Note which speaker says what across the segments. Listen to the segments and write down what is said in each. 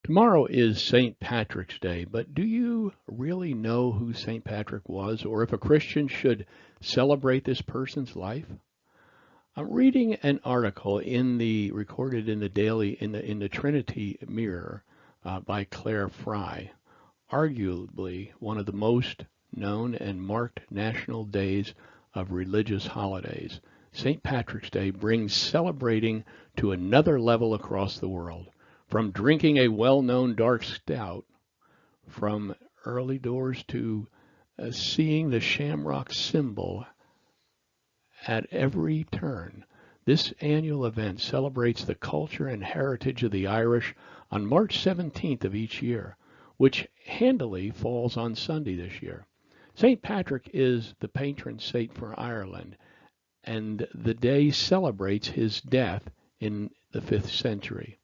Speaker 1: Tomorrow is St. Patrick's Day, but do you really know who St. Patrick was, or if a Christian should celebrate this person's life? I'm reading an article recorded in the Trinity Mirror by Claire Fry, arguably one of the most known and marked national days of religious holidays. St. Patrick's Day brings celebrating to another level across the world. From drinking a well-known dark stout, from early doors to seeing the shamrock symbol at every turn. This annual event celebrates the culture and heritage of the Irish on March 17th of each year, which handily falls on Sunday this year. St. Patrick is the patron saint for Ireland, and the day celebrates his death in the 5th century.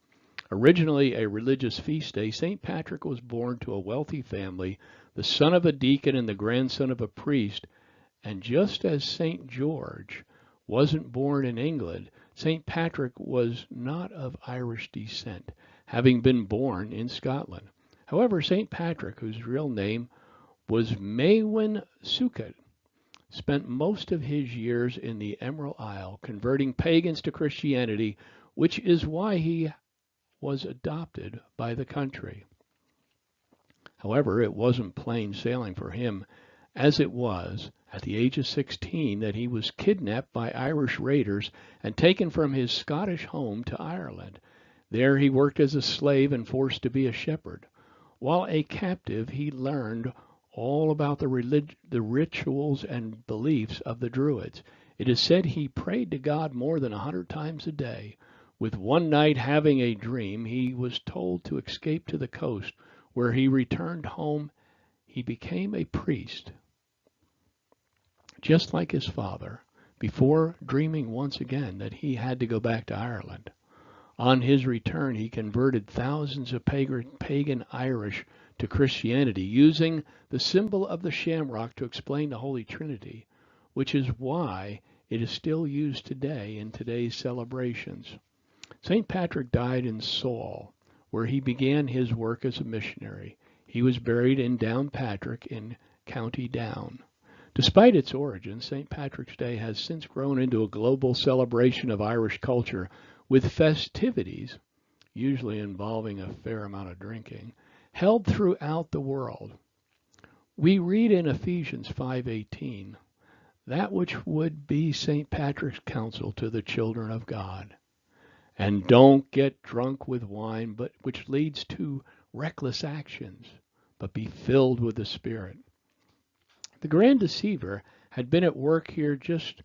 Speaker 1: Originally a religious feast day, St. Patrick was born to a wealthy family, the son of a deacon and the grandson of a priest, and just as St. George wasn't born in England, St. Patrick was not of Irish descent, having been born in Scotland. However, St. Patrick, whose real name was Maewyn Succat, spent most of his years in the Emerald Isle, converting pagans to Christianity, which is why he was adopted by the country. However, it wasn't plain sailing for him, as it was at the age of 16 that he was kidnapped by Irish raiders and taken from his Scottish home to Ireland. There he worked as a slave and forced to be a shepherd. While a captive, he learned all about the rituals and beliefs of the Druids. It is said he prayed to God more than 100 times a day. With one night having a dream, he was told to escape to the coast, where he returned home. He became a priest, just like his father, before dreaming once again that he had to go back to Ireland. On his return, he converted thousands of pagan Irish to Christianity, using the symbol of the shamrock to explain the Holy Trinity, which is why it is still used today in today's celebrations. St. Patrick died in Seoul, where he began his work as a missionary. He was buried in Downpatrick in County Down. Despite its origins, St. Patrick's Day has since grown into a global celebration of Irish culture, with festivities, usually involving a fair amount of drinking, held throughout the world. We read in Ephesians 5:18, that which would be St. Patrick's counsel to the children of God. And don't get drunk with wine, but which leads to reckless actions, but be filled with the Spirit. The grand deceiver had been at work here just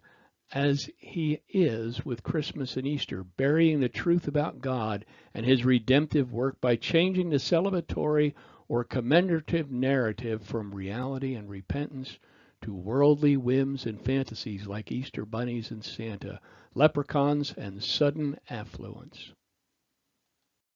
Speaker 1: as he is with Christmas and Easter, burying the truth about God and his redemptive work by changing the celebratory or commemorative narrative from reality and repentance to worldly whims and fantasies like Easter bunnies and Santa, leprechauns and sudden affluence.